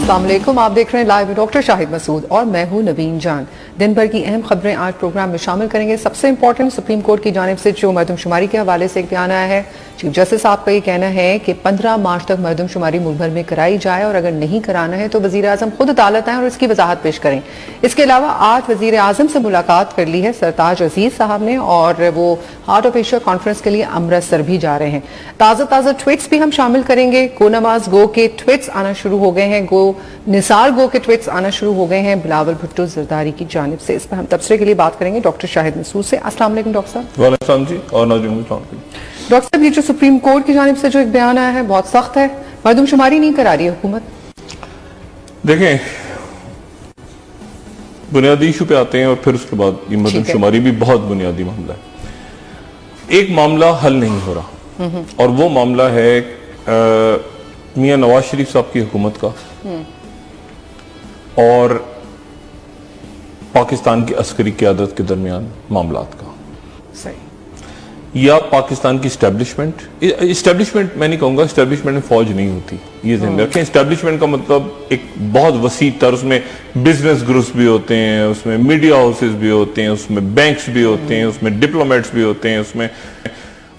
अस्सलाम वालेकुम, आप देख रहे हैं लाइव डॉक्टर शाहिद मसूद और मैं हूं नवीन जान। दिन भर की अहम खबरें आज प्रोग्राम में शामिल करेंगे। सबसे इंपॉर्टेंट, सुप्रीम कोर्ट की जानिब से जो मरदमशुमारी के हवाले से एक बयान आया है। चीफ जस्टिस साहब का ये कहना है कि 15 मार्च तक मरदमशुमारी मुल्क भर में कराई जाए और अगर नहीं कराना है तो वजीर आजम खुद अदालत आए और इसकी वजाहत पेश करें। इसके अलावा आज वजीर आजम से मुलाकात कर ली है सरताज अजीज साहब ने और वो हार्ट ऑफ एशिया कॉन्फ्रेंस के लिए अमृतसर भी जा रहे हैं। ताज़ा ट्वीट्स भी हम शामिल करेंगे। गो नमाज गो के ट्वीट्स आना शुरू हो गए हैं, गो निसार गो के ट्वीट्स आना शुरू हो गए हैं बिलावल भुट्टो जरदारी की जानिब से। इस पर हम तबसरे के लिए बात करेंगे डॉक्टर शाहिद मसूद से। अस्सलाम वालेकुम डॉक्टर साहब। वालेकुम जी और नाज़रीन को डॉक्टर साहब, ये जो सुप्रीम कोर्ट की जानिब से जो एक बयान आया है बहुत सख्त है, मरदमशुमारी नहीं करा रही है हुकूमत। देखें, बुनियादी इशू पे आते हैं और फिर उसके बाद ये मरदमशुमारी भी बहुत बुनियादी मामला है। एक मामला हल नहीं हो रहा और वो मामला है मियां नवाज शरीफ साहब की हुकूमत का और पाकिस्तान की अस्करी क़यादत के दरमियान मामलात का। सही। या पाकिस्तान की इस्टेब्लिशमेंट मैं नहीं कहूंगा इस्टेब्लिशमेंट में फौज नहीं होती, ये ध्यान रखें। इस्टेब्लिशमेंट का मतलब एक बहुत वसी तर, उसमें बिजनेस ग्रुप्स भी होते हैं, उसमें मीडिया हाउसेस भी होते हैं, उसमें बैंक्स भी होते हैं, उसमें डिप्लोमेट्स भी होते हैं, उसमें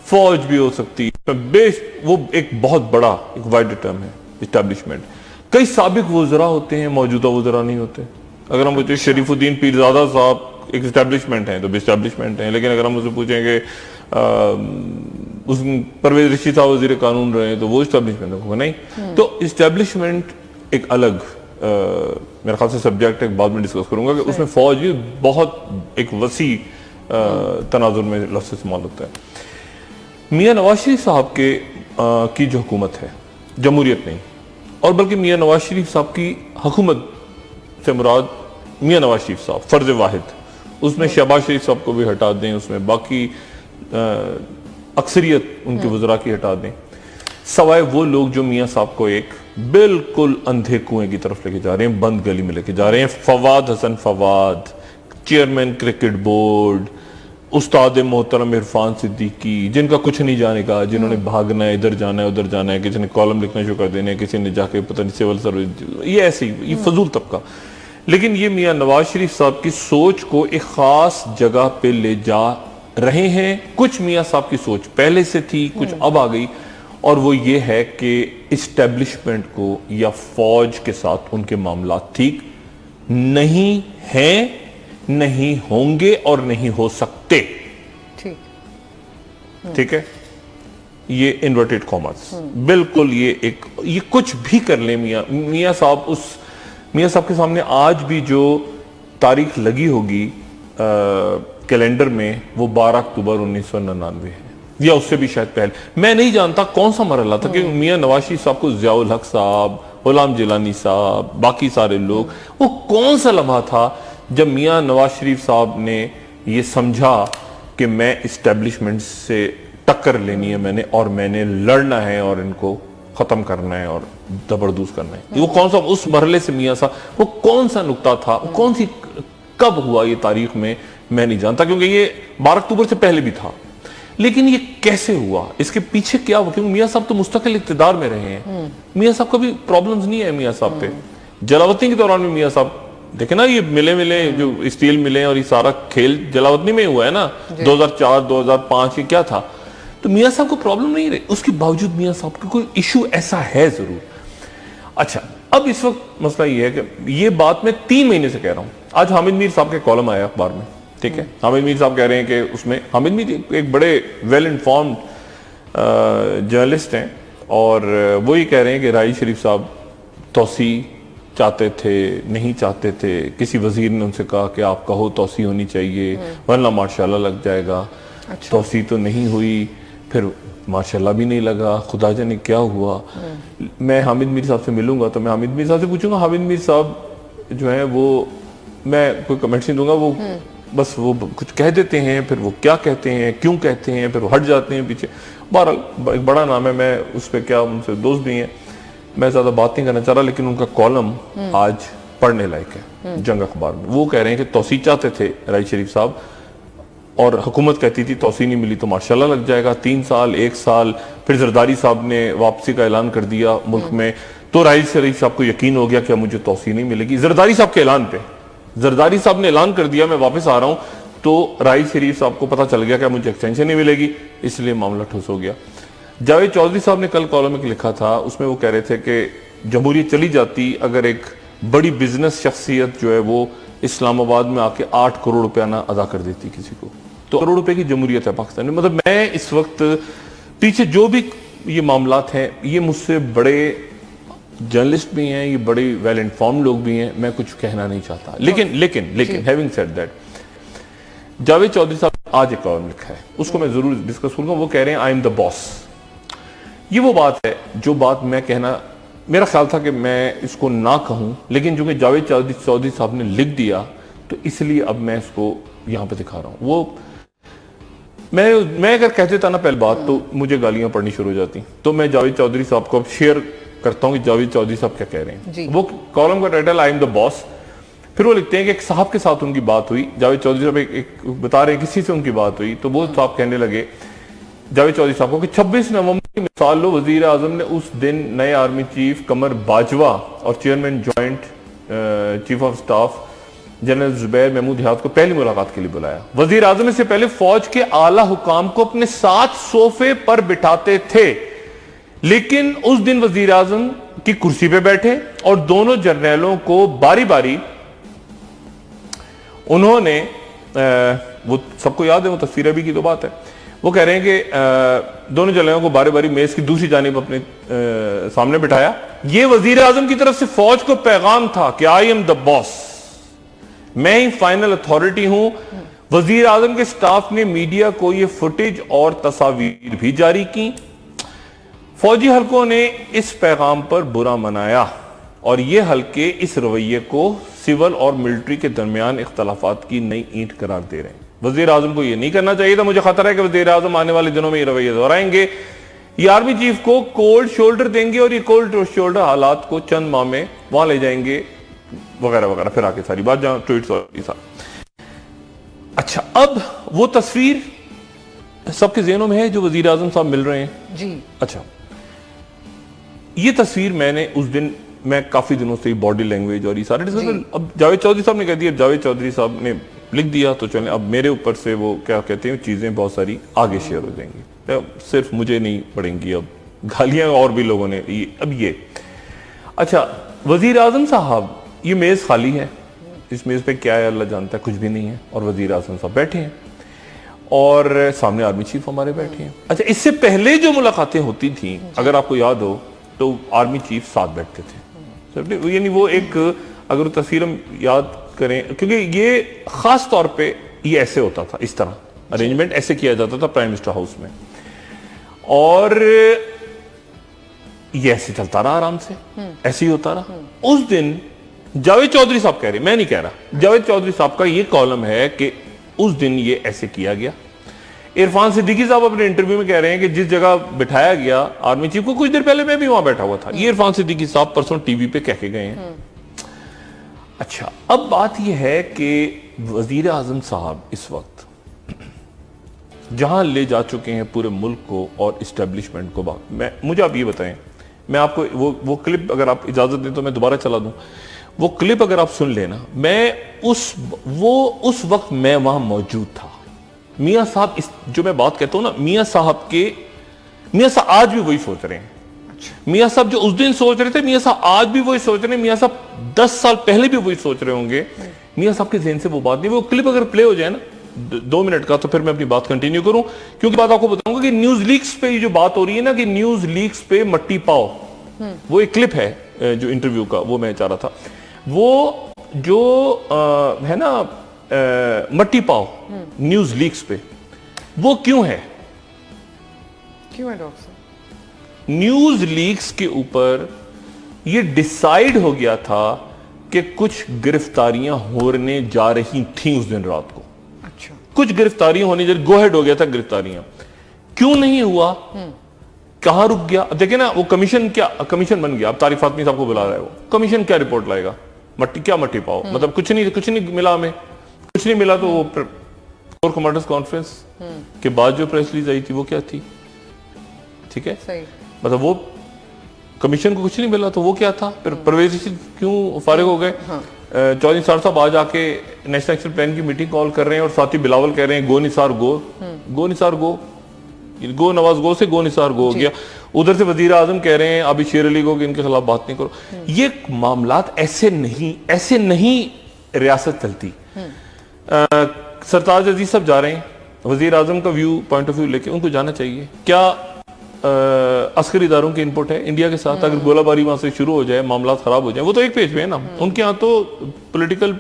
फौज भी हो सकती है। वो एक बहुत बड़ा एक वाइड टर्म है इस्टेब्लिशमेंट। कई साबिक वज़रा होते हैं, मौजूदा वज़रा नहीं होते। अगर हम पूछे शरीफुद्दीन पीरजादा साहब एक इस्टेब्लिशमेंट है तो भी इस्टेब्लिशमेंट है, लेकिन अगर हम उससे पूछेंगे परवेज रशीद साहब वजीर कानून रहे तो वो इस्टेब्लिशमेंट होगा नहीं। तो इस्टेब्लिशमेंट एक अलग मेरे ख्याल से सब्जेक्ट है, बाद में डिस्कस करूंगा कि उसमें फौज भी बहुत एक वसी तनाजुर में लफ्ज़ इस्तेमाल होता है। मियां नवाज शरीफ साहब के की जो हुकूमत है, जमहूरियत नहीं और बल्कि मियां नवाज शरीफ साहब की हुकूमत से मुराद मियां नवाज शरीफ साहब फर्ज वाहिद, उसमें शहबाज शरीफ साहब को भी हटा दें, उसमें बाकी अक्सरियत उनके वज़रा की हटा दें, सवाए वो लोग जो मियां साहब को एक बिल्कुल अंधे कुएं की तरफ लेके जा रहे हैं, बंद गली में लेके जा रहे हैं। Fawad Hasan Fawad, chairman cricket board, उस्ताद मोहतरम इरफान सिद्दीकी, जिनका कुछ नहीं जाने का, जिन्होंने भागना है, इधर जाना है, उधर जाना है, किसी ने कॉलम लिखना शुरू कर देने, किसी ने जाके पता नहीं सिविल सर्विस, ये ऐसे ही ये फजूल तबका। लेकिन ये मियां नवाज शरीफ साहब की सोच को एक खास जगह पे ले जा रहे हैं। कुछ मियां साहब की सोच पहले से थी, कुछ अब आ गई, और वो ये है कि इस्टेब्लिशमेंट को या फौज के साथ उनके मामला ठीक नहीं हैं, नहीं होंगे और नहीं हो सकते। ठीक है, ये इन्वर्टेड कॉमर्स बिल्कुल ये कुछ भी कर ले मियां साहब के सामने आज भी जो तारीख लगी होगी कैलेंडर में, वो 12 अक्टूबर 1999 है या उससे भी शायद पहले। मैं नहीं जानता कौन सा मरहला था कि मियां नवाज शरीफ साहब को ज़ियाउल हक साहब, गुलाम जिलानी साहब, बाकी सारे लोग, वो कौन सा लम्हा था जब मियां नवाज शरीफ साहब ने ये समझा कि मैं इस्टेब्लिशमेंट से टक्कर लेनी है मैंने, और मैंने लड़ना है और इनको खत्म करना है और जबरदस्त करना है। वो कौन सा उस मरहले से मियां साहब, वो कौन सा नुक्ता था, कौन सी कब हुआ ये तारीख में, मैं नहीं जानता, क्योंकि ये 12 अक्टूबर से पहले भी था। लेकिन ये कैसे हुआ, इसके पीछे क्या हुआ? क्योंकि मियां साहब तो मुस्तकिल इक़्तिदार में रहे हैं। मियां साहब का भी प्रॉब्लम्स नहीं है मियां साहब पे। जलावतनी के दौरान में मियां साहब देखे ना, ये मिले जो स्टील मिले और ये सारा खेल जलावतनी में हुआ है ना, 2004 2005 ये क्या था। तो मियां साहब को प्रॉब्लम नहीं रही, उसके बावजूद मियां साहब का कोई इशू ऐसा है जरूर। अच्छा, अब इस वक्त मसला ये है कि ये बात मैं 3 महीने से कह रहा हूं। आज हामिद मीर साहब के कॉलम आया अखबार में, ठीक है। हामिद मीर साहब कह रहे हैं कि उसमें, हामिद मीर एक बड़े वेल इन्फॉर्म्ड जर्नलिस्ट हैं और वो ही कह रहे हैं कि राही शरीफ साहब तोसी चाहते थे, नहीं चाहते थे। किसी वजीर ने उनसे कहा कि आप कहो तोसी होनी चाहिए वरना माशाल्लाह लग जाएगा। अच्छा। तोसी तो नहीं हुई, फिर माशाल्लाह भी नहीं लगा, खुदा जाने क्या हुआ। मैं हामिद मीर साहब से मिलूंगा तो मैं हामिद मीर साहब से पूछूंगा, हामिद मीर साहब जो है वो, मैं कोई कमेंट्स नहीं दूंगा, वो बस वो कुछ कह देते हैं, फिर वो क्या कहते हैं, क्यों कहते हैं, फिर वो हट जाते हैं पीछे। बहरहाल एक बड़ा नाम है, मैं उस पर क्या, उनसे दोस्त भी हैं, मैं ज्यादा बात नहीं करना चाह रहा, लेकिन उनका कॉलम आज पढ़ने लायक है जंग अखबार में। वो कह रहे हैं कि तोसी चाहते थे राही शरीफ साहब और हुकूमत कहती थी तोसी नहीं मिली तो माशाल्लाह लग जाएगा, 3 साल 1 साल, फिर जरदारी साहब ने वापसी का ऐलान कर दिया मुल्क में, तो राइस शरीफ साहब को यकीन हो गया कि मुझे तौसीह नहीं मिलेगी। जरदारी साहब के ऐलान पे जरदारी साहब ने ऐलान कर दिया मैं वापस आ रहा हूं, तो राइस शरीफ साहब को पता चल गया कि मुझे एक्सटेंशन नहीं मिलेगी, इसलिए मामला ठुस हो गया। जावेद चौधरी साहब ने कल कॉलम में लिखा था, उसमें वो कह रहे थे कि जमहूरियत चली जाती अगर एक बड़ी बिजनेस शख्सियत जो है वो इस्लामाबाद में आके 8 करोड़ रुपया ना अदा कर देती किसी को, तो करोड़ रुपए की जमहूरियत है पाकिस्तान में। मतलब मैं इस वक्त पीछे जो भी ये मामलात हैं, ये मुझसे बड़े जर्नलिस्ट भी हैं, ये बड़े वेल इन्फॉर्म लोग भी हैं, मैं कुछ कहना नहीं चाहता। लेकिन having said that, Javed Chaudhry sahab आज एक कॉलम लिखा है, उसको मैं जरूर डिस्कस करूंगा। वो कह रहे हैं आई एम द बॉस। ये वो बात है जो बात मैं कहना, मेरा ख्याल था कि मैं इसको ना कहूं, लेकिन जो कि जावेद चौधरी साहब ने लिख दिया तो इसलिए अब मैं इसको यहां पे दिखा रहा हूं। वो मैं अगर कह देता ना पहले बात तो मुझे गालियां पड़नी शुरू हो जाती, तो मैं जावेद चौधरी साहब को अब शेयर करता हूं कि जावेद चौधरी साहब क्या कह रहे हैं। वो कॉलम का title I am the boss. फिर वो लिखते हैं कि एक साहब के साथ उनकी बात हुई, जावेद चौधरी साहब एक बता रहे हैं किसी से उनकी बात हुई, तो वो साहब कहने लगे जावेद चौधरी साहब को कि 26 नवंबर की मिसाल लो, वजीर आजम ने उस दिन नए आर्मी चीफ कमर बाजवा और chairman joint chief of staff general Zubair Mahmood Hayat को पहली मुलाकात के लिए बुलाया। वजीर आजम इससे पहले फौज के आला हुकाम को अपने साथ सोफे पर बिठाते थे, लेकिन उस दिन वजीर आजम की कुर्सी पे बैठे और दोनों जर्नलों को बारी बारी उन्होंने वो सबको याद है, वो तस्वीर अभी की तो बात है, वो कह रहे हैं कि दोनों जर्नलों को बारी बारी मेज की दूसरी जानिब अपने सामने बिठाया। ये वजीर आजम की तरफ से फौज को पैगाम था कि आई एम द बॉस, मैं ही फाइनल अथॉरिटी हूं। वजीर आजम के स्टाफ ने मीडिया को ये फुटेज और तस्वीर भी जारी की। फौजी हलकों ने इस पैगाम पर बुरा मनाया और ये हल्के इस रवैये को सिविल और मिलिट्री के दरमियान इख्तलाफात की नई ईंट करार दे रहे हैं। वजीर आजम को ये नहीं करना चाहिए था। मुझे खतरा है कि वजीर आजम आने वाले दिनों में ये रवैये दोहराएंगे, ये आर्मी चीफ को कोल्ड शोल्डर देंगे और ये कोल्ड शोल्डर हालात को चंद माह में वहां ले जाएंगे वगैरह वगैरह। फिर आके सारी बात जहां ट्वीट साहब। अच्छा, अब वो तस्वीर सबके ज़हनों में है जो वजीर आजम साहब मिल रहे हैं जी। अच्छा, ये तस्वीर मैंने उस दिन, मैं काफी दिनों से बॉडी लैंग्वेज और ये सारे अब जावेद चौधरी साहब ने कह दिया, जावेद चौधरी साहब ने लिख दिया, तो चलें अब मेरे ऊपर से वो क्या कहते हैं चीजें बहुत सारी आगे शेयर हो जाएंगी, तो सिर्फ मुझे नहीं पड़ेंगी, अब गालियां और भी लोगों ने अब ये। अच्छा, वजीर आजम साहब, ये मेज खाली है, इस मेज पे क्या है अल्लाह जानता है, कुछ भी नहीं है, और वजीर आजम साहब बैठे हैं और सामने आर्मी चीफ हमारे बैठे हैं। अच्छा, इससे पहले जो मुलाकातें होती थी, अगर आपको याद हो, तो आर्मी चीफ साथ बैठते थे, यानी वो एक, अगर तस्वीर हम याद करें, क्योंकि ये खास तौर पे ये ऐसे होता था, इस तरह अरेंजमेंट ऐसे किया जाता था प्राइम मिनिस्टर हाउस में, और ये ऐसे चलता रहा आराम से, ऐसे ही होता रहा। उस दिन जावेद चौधरी साहब कह रहे, मैं नहीं कह रहा, जावेद चौधरी साहब का ये कॉलम है कि उस दिन ये ऐसे किया गया। इरफान सिद्दीकी साहब अपने इंटरव्यू में कह रहे हैं कि जिस जगह बिठाया गया आर्मी चीफ को, कुछ देर पहले मैं भी वहां बैठा हुआ था, ये इरफान सिद्दीकी साहब परसों टीवी पे कह के गए हैं। अच्छा, अब बात यह है कि वजीर आजम साहब इस वक्त जहां ले जा चुके हैं पूरे मुल्क को और इस्टेब्लिशमेंट को, मुझे आप ये बताएं, मैं आपको वो क्लिप अगर आप इजाजत दें तो मैं दोबारा चला दूं, वो क्लिप अगर आप सुन लेना, मैं उस वक्त मैं वहां मौजूद था। मियां साहब, जो मैं बात कहता हूं ना, मियां साहब आज भी वही सोच रहे हैं। मियां साहब जो उस दिन सोच रहे थे, मियां साहब आज भी वही सोच रहे हैं। मियां साहब 10 साल पहले भी वही सोच रहे होंगे। मियां साहब के ज़हन से वो बात नहीं, वो क्लिप अगर प्ले हो जाए ना 2 मिनट का, तो फिर मैं अपनी बात कंटिन्यू करूं, क्योंकि बात आपको बताऊंगा कि न्यूज लीक्स पे ये जो बात हो रही है ना, कि न्यूज लीक्स पे मट्टी पाओ, वो एक क्लिप है जो इंटरव्यू का, वो मैं चाह रहा था, वो जो है ना मट्टी पाओ न्यूज लीक्स पे, वो क्यों है डॉक्टर साहब? न्यूज लीक्स के ऊपर ये डिसाइड हो गया था कि कुछ गिरफ्तारियां होने जा रही थी उस दिन रात को। अच्छा, कुछ गिरफ्तारियां होने जा रही, गो हेड हो गया था गिरफ्तारियां, क्यों नहीं हुआ, कहां रुक गया? देखे ना, वो कमीशन कमीशन बन गया, अब तारिक फातमी साहब को बुला रहा है, वो कमीशन क्या रिपोर्ट लाएगा? मट्टी पाओ, मतलब कुछ नहीं मिला, हमें कुछ नहीं मिला। तो वो कोर कमांडर्स कॉन्फ्रेंस के बाद जो प्रेस रिलीज आई थी वो क्या थी? ठीक है, सही। मतलब वो कमीशन को कुछ नहीं मिला तो वो क्या था, फिर परवेज रशीद क्यों फारिग हो गए। चौधरी निसार साहब आज आके नेशनल एक्शन प्लान की मीटिंग कॉल कर रहे हैं और साथ ही बिलावल कह रहे हैं गो निसार गो, गो निसार गो, गो नवाज गो से गो निसार गो हो गया। उधर से वजीर आजम कह रहे हैं अभी शेर अली को कि इनके खिलाफ बात नहीं करो। ये मामलात ऐसे नहीं रियासत चलती। सरताज अजीज साहब जा रहे हैं, वजीर आजम का पॉइंट ऑफ व्यू लेके उनको जाना चाहिए। क्या अस्करी इदारों की इनपुट है इंडिया के साथ, अगर गोलाबारी वहां से शुरू हो जाए, मामला खराब हो जाए, वो तो एक पेज पे है ना। उनके यहाँ तो पॉलिटिकल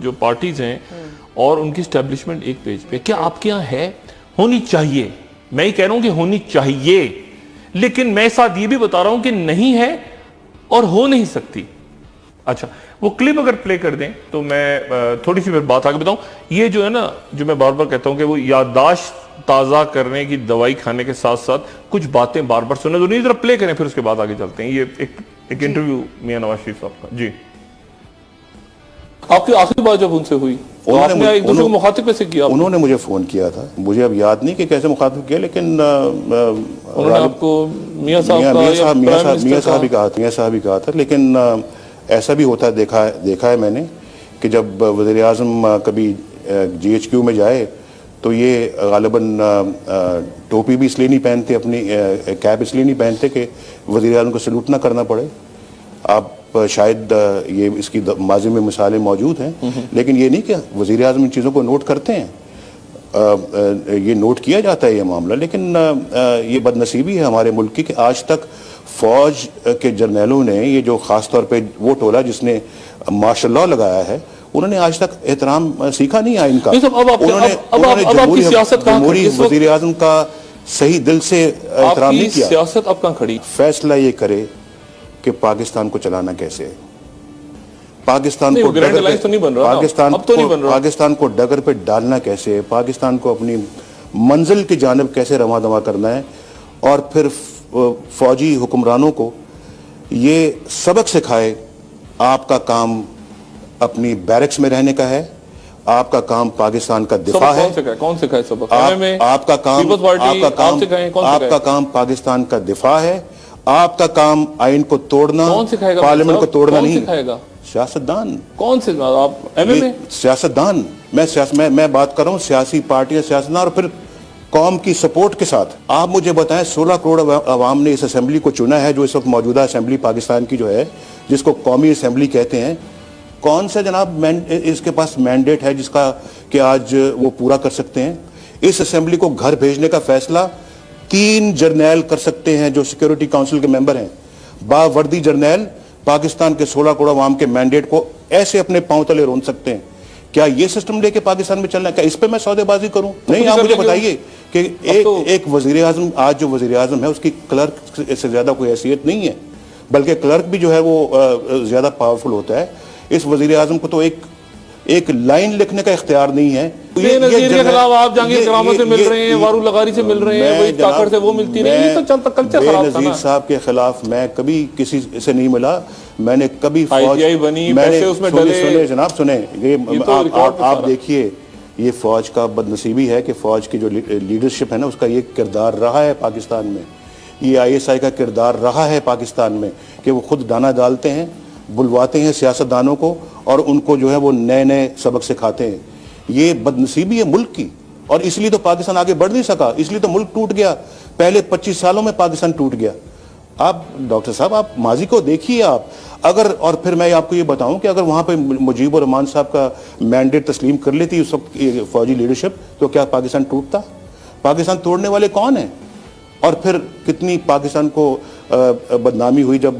जो पार्टीज हैं और उनकी स्टैब्लिशमेंट एक पेज पे। क्या आपके यहाँ है? होनी चाहिए, मैं ही कह रहा हूं कि होनी चाहिए, लेकिन मैं साथ ये भी बता रहा हूं कि नहीं है और हो नहीं सकती। अच्छा, वो क्लिप अगर प्ले कर दें तो मैं थोड़ी सी फिर बात आगे बताऊं। ये जो है ना, जो मैं बार बार कहता हूं कि वो याददाश्त ताजा करने की दवाई खाने के साथ साथ कुछ बातें बार बार सुनने, तो नहीं, जरा प्ले करें फिर उसके बाद आगे चलते हैं। ये एक इंटरव्यू मियां नवाज शरीफ साहब का। जी, आपकी आखिरी बात जब उनसे हुई तो आपने एक दूसरे को मुखातिब कैसे किया? उन्होंने मुझे फोन किया था, मुझे अब याद नहीं कि कैसे मुखातिब किया, लेकिन उन्होंने आपको मियां साहब ही कहा था। लेकिन ऐसा भी होता है, देखा है मैंने कि जब वज़ीर आज़म कभी GHQ में जाए तो ये गालिबन टोपी भी इसलिए नहीं पहनते, अपनी कैप इसलिए नहीं पहनते कि वज़ीर आज़म को सलूट ना करना पड़े। आप शायद ये इसकी माजी में मिसालें मौजूद हैं, लेकिन ये नहीं कि वज़ीर आज़म इन चीज़ों को नोट करते हैं। ये नोट किया जाता है ये मामला, लेकिन ये बदनसीबी है हमारे मुल्क की कि आज तक फौज के जर्नलों ने, ये जो ख़ास तौर पे वो टोला जिसने मार्शल लॉ लगाया है, उन्होंने आज तक एहतराम सीखा नहीं है इनका। उन्होंने जमहूरी वज़ीर आज़म का सही दिल से एहतराम नहीं किया। सियासत अब कहाँ खड़ी? फैसला ये करे कि पाकिस्तान को चलाना कैसे है, पाकिस्तान को डगर पे डालना कैसे है, पाकिस्तान को अपनी मंजिल की जानिब कैसे रवा दवा करना है, और फिर फौजी हुक्मरानों को ये सबक सिखाए। आपका काम अपनी बैरक्स में रहने का है, आपका काम पाकिस्तान का दिफा है। कौन सिखाए सबक? आपका काम पाकिस्तान का दिफा है, आपका काम आइन को तोड़ना, पार्लियामेंट को तोड़ना नहीं। सियासतदान कौन से? आप MMA सियासतदान, मैं बात कर रहा हूँ सियासी पार्टियां, सियासतदान, और फिर कौम की सपोर्ट के साथ। आप मुझे बताएं, 16 करोड़ अवाम ने इस असेंबली को चुना है, जो इस वक्त मौजूदा असेंबली पाकिस्तान की जो है, जिसको कौमी असेंबली कहते हैं, कौन सा जनाब इसके पास मैंडेट है जिसका कि आज वो पूरा कर सकते हैं? इस असेंबली को घर भेजने का फैसला 3 जर्नैल कर सकते हैं जो सिक्योरिटी काउंसिल के मेंबर हैं। बावर्दी जर्नैल पाकिस्तान के 16 करोड़ अवाम के मैंडेट को ऐसे अपने पांव तले रोन सकते हैं। क्या ये सिस्टम लेके पाकिस्तान में चलना है? क्या इस पे मैं सौदेबाजी करूं? नहीं, आप मुझे बताइए कि एक वजीर आजम, आज जो वजीर आजम है उसकी क्लर्क से ज्यादा कोई हैसियत नहीं है, बल्कि क्लर्क भी जो है वो ज्यादा पावरफुल होता है। इस वजीर आजम को तो एक लाइन लिखने का इख्तियार नहीं है। नज़ीर के खिलाफ आप जहांगीर करामत से मिल रहे हैं, वारू लगारी से मिल रहे हैं, वही ताकत से वो मिलती नहीं, ये तो चलता कल्चर खराब था ना। नज़ीर साहब के खिलाफ मैं कभी किसी से नहीं मिला, मैंने कभी ITI बनी, पैसे उसमें डले। सुने जनाब, सुने, ये आप देखिए, ये फौज का बदनसीबी है कि फौज की जो लीडरशिप है ना, उसका ये किरदार रहा है पाकिस्तान में, ये ISI का किरदार रहा है पाकिस्तान में कि वो खुद दाना डालते हैं, बुलवाते हैं सियासतदानों को और उनको जो है वो नए नए सबक सिखाते हैं। ये बदनसीबी है मुल्क की, और इसलिए तो पाकिस्तान आगे बढ़ नहीं सका, इसलिए तो मुल्क टूट गया। पहले 25 सालों में पाकिस्तान टूट गया। आप डॉक्टर साहब, आप माजी को देखिए आप, अगर, और फिर मैं आपको ये बताऊं कि अगर वहां पे मुजीबुर रहमान साहब का मैंडेट तस्लीम कर लेती उस वक्त फौजी लीडरशिप, तो क्या पाकिस्तान टूटता? पाकिस्तान तोड़ने वाले कौन है? और फिर कितनी पाकिस्तान को बदनामी हुई जब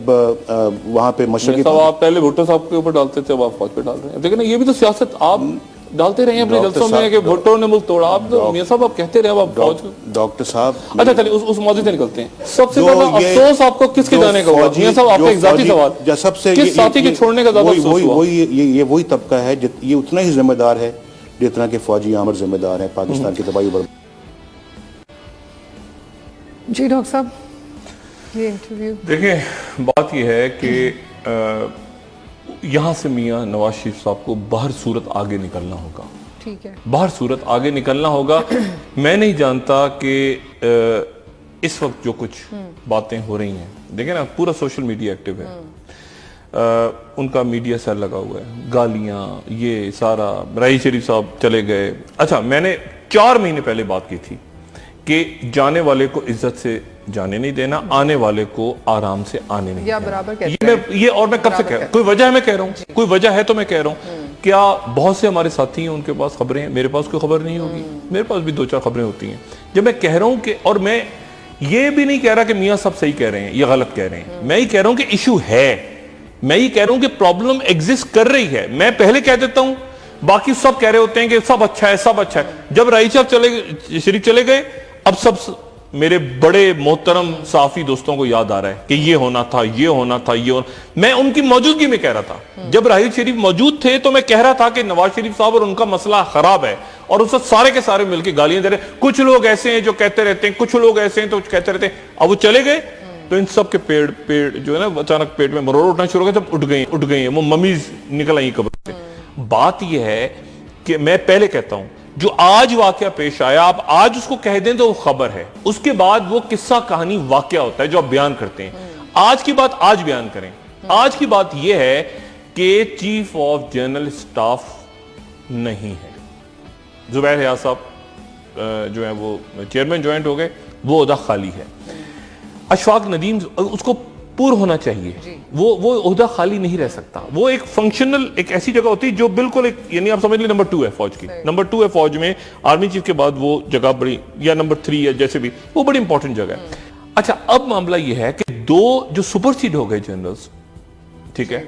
वहां पे मशरकी। आप पहले भुट्टो साहब के ऊपर डालते थे, अब आप फौज पे डाल रहे हैं। लेकिन ये भी तो सियासत आप डालते रहे हैं अपने जलसों में कि भुट्टो ने मुल्क तोड़ा। आप तो मियां साहब आप कहते रहे, अब फौज। डॉक्टर साहब, अच्छा चलिए उस मौजूद से निकलते हैं। सबसे बड़ा अफसोस आपको किसके जाने का हुआ? मियां साहब, आपका एक जाती सवाल, सबसे किस साथी के छोड़ने का ज्यादा अफसोस हुआ? ये वही तबका है, ये उतना ही जिम्मेदार है जितना कि फौजी आमर जिम्मेदार है पाकिस्तान की तबाही पर। जी डॉक्टर साहब, ये इंटरव्यू देखिए, बात यह है कि यहाँ से मियां नवाज शरीफ साहब को बाहर सूरत आगे निकलना होगा। ठीक है, बाहर सूरत आगे निकलना होगा। मैं नहीं जानता कि इस वक्त जो कुछ बातें हो रही हैं देखें ना, पूरा सोशल मीडिया एक्टिव है। उनका मीडिया सेल लगा हुआ है, गालियां, ये सारा। राही शरीफ साहब चले गए। अच्छा, मैंने 4 महीने पहले बात की थी कि जाने वाले को इज्जत से जाने नहीं देना, आने वाले को आराम से आने नहीं देना। बराबर ये और मैं कब से कह रहा हूँ, कोई वजह है मैं कह रहा हूँ, कोई वजह है तो मैं कह रहा हूँ। क्या बहुत से हमारे साथी हैं, उनके पास खबरें हैं, मेरे पास कोई खबर नहीं होगी? मेरे पास भी 2-4 खबरें होती हैं। जब मैं कह रहा हूं कि, और मैं ये भी नहीं कह रहा कि मियां सब सही कह रहे हैं या गलत कह रहे हैं, मैं ही कह रहा हूं कि इशू है, मैं ही कह रहा हूं कि प्रॉब्लम एग्जिस्ट कर रही है। मैं पहले कह देता हूं, बाकी सब कह रहे होते हैं कि सब अच्छा है, सब अच्छा है। जब राही साहब शरीफ चले गए, अब सब मेरे बड़े मोहतरम साफी दोस्तों को याद आ रहा है कि ये होना था, ये होना था, ये होना। मैं उनकी मौजूदगी में कह रहा था। जब राही शरीफ मौजूद थे तो मैं कह रहा था कि नवाज शरीफ साहब और उनका मसला खराब है, और उससे सारे के सारे मिलकर गालियां दे रहे। कुछ लोग ऐसे हैं जो कहते रहते हैं, कुछ लोग ऐसे हैं तो कहते रहते हैं। अब वो चले गए तो इन सब के पेड़ जो है ना, अचानक पेट में मरोड़ उठना शुरू हो गया, सब उठ गई, वो मम्मीज निकल आई कब्र से। बात यह है कि मैं पहले कहता हूं, जो आज वाकया पेश आया, आप आज उसको कह दें तो वो खबर है, उसके बाद वो किस्सा कहानी वाकया होता है जो आप बयान करते हैं। आज की बात आज बयान करें। आज की बात यह है कि चीफ ऑफ जनरल स्टाफ नहीं है। जुबैर हयात साहब जो है वो चेयरमैन ज्वाइंट हो गए, वो ओहदा खाली है। अशफाक नदीम, उसको पूर्ण होना चाहिए, वो ओहदा खाली नहीं रह सकता। वो एक फंक्शनल, एक ऐसी जगह होती है जो बिल्कुल एक, यानी आप समझ लीजिए नंबर 2 है फौज की, नंबर 2 है फौज में, आर्मी चीफ के बाद वो जगह बड़ी, या नंबर 3 है, जैसे भी, वो बड़ी इंपॉर्टेंट जगह है। अच्छा, अब मामला ये है कि 2 जो सुपरसीड हो गए जनरल्स, ठीक है,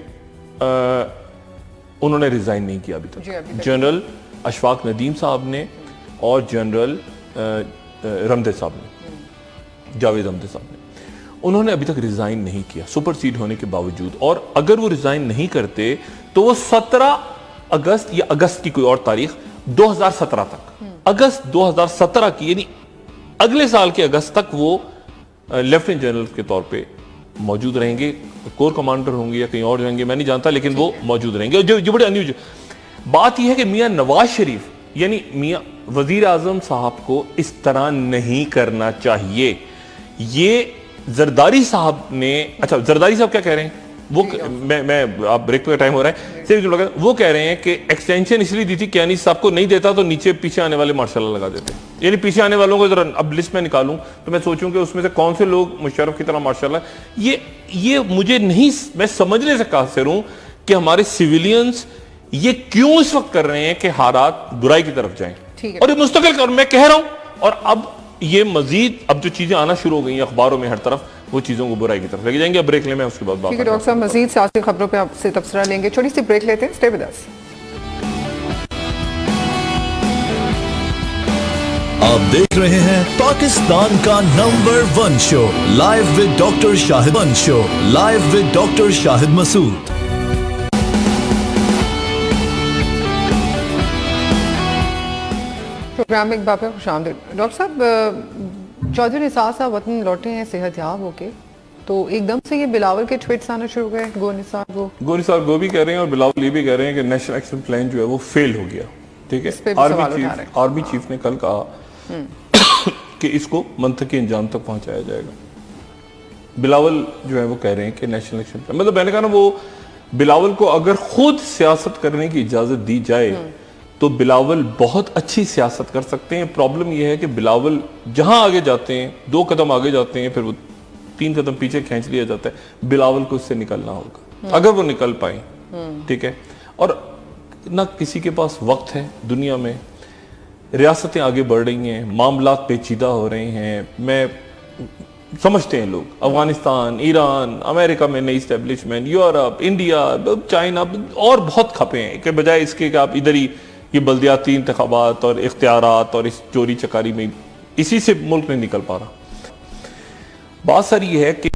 उन्होंने रिजाइन नहीं किया अभी तक। जनरल अशफाक नदीम साहब ने और जनरल रमदे साहब ने, जावेद रमदे साहब ने, उन्होंने अभी तक रिजाइन नहीं किया सुपरसीड होने के बावजूद। और अगर वो रिजाइन नहीं करते तो वो 17 अगस्त या अगस्त की कोई और तारीख 2017 तक, अगस्त 2017 की, यानी अगले साल के अगस्त तक वो लेफ्टिनेंट जनरल के तौर पे मौजूद रहेंगे। कोर कमांडर होंगे या कहीं और जाएंगे मैं नहीं जानता, लेकिन वो मौजूद रहेंगे। जो बड़े अनयूजुअल बात यह है कि मियां नवाज शरीफ, यानी मियां वजीर आजम साहब को इस तरह नहीं करना चाहिए। ये जरदारी साहब ने, अच्छा जरदारी साहब क्या कह रहे हैं, वो मैं आप ब्रेक का टाइम हो रहा है सिर्फ जो लगा, वो कह रहे हैं कि एक्सटेंशन इसलिए दी थी कि यानी साहब को नहीं देता तो नीचे पीछे आने वाले मार्शल लगा देते। यानी पीछे आने वालों को जरा अब लिस्ट में निकालूं तो मैं सोचूं कि उसमें से कौन से लोग मुशर्रफ की तरह मार्शल, ये मुझे नहीं, मैं समझने से कासिर हूं कि हमारे सिविलियंस ये क्यों इस वक्त कर रहे हैं कि हालात बुराई की तरफ जाएं, और ये मुस्तकिल कर, मैं कह रहा हूं। और अब ये मजीद, अब जो चीजें आना शुरू हो गई हैं अखबारों में हर तरफ, वो चीजों को बुराई की तरफ लेके जाएंगे। अब ब्रेक ले, मैं उसके बाद बात। ठीक है डॉक्टर साहब, मजीद सियासी खबरों पे आपसे तबसरा लेंगे, छोटी सी ब्रेक लेते हैं, स्टे विद अस। आप देख रहे हैं पाकिस्तान का number 1 show, live with doctor Shahid show, live with doctor Shahid Masood. Program में एक बार फिर खुशामदीद। डॉक्टर साहब, चौधरी निसार साहब वतन लौटे हैं सेहतयाब होके, तो एकदम से ये बिलावल के ट्वीट्स आने शुरू हो गए। गो निसार गो भी कह रहे हैं और बिलावल ये भी कह रहे हैं कि नेशनल एक्शन प्लान जो है वो फेल हो गया। ठीक है, आर्मी चीफ ने कल कहा कि इसको मंतकी अंजाम तक पहुंचाया जाएगा। बिलावल जो है वो कह रहे हैं कि नेशनल एक्शन प्लान, मतलब मैंने कहा ना, वो बिलावल को अगर खुद सियासत करने की इजाजत दी जाए तो बिलावल बहुत अच्छी सियासत कर सकते हैं। प्रॉब्लम यह है कि बिलावल जहां आगे जाते हैं, 2 कदम आगे जाते हैं, फिर वो 3 कदम पीछे खींच लिया जाता है। बिलावल को इससे निकलना होगा अगर वो निकल पाए। ठीक है, और ना किसी के पास वक्त है दुनिया में, रियासतें आगे बढ़ रही हैं, मामलात पेचीदा हो रहे हैं। मैं समझते हैं लोग, अफगानिस्तान, ईरान, अमेरिका में नई स्टैब्लिशमेंट, यूरोप, इंडिया, चाइना और बहुत खपे हैं कि बजाय इसके कि आप इधर ही ये बल्दियाती इंतखाबात और इख्तियारात और इस चोरी चकारी में, इसी से मुल्क नहीं निकल पा रहा। बात सारी ये है कि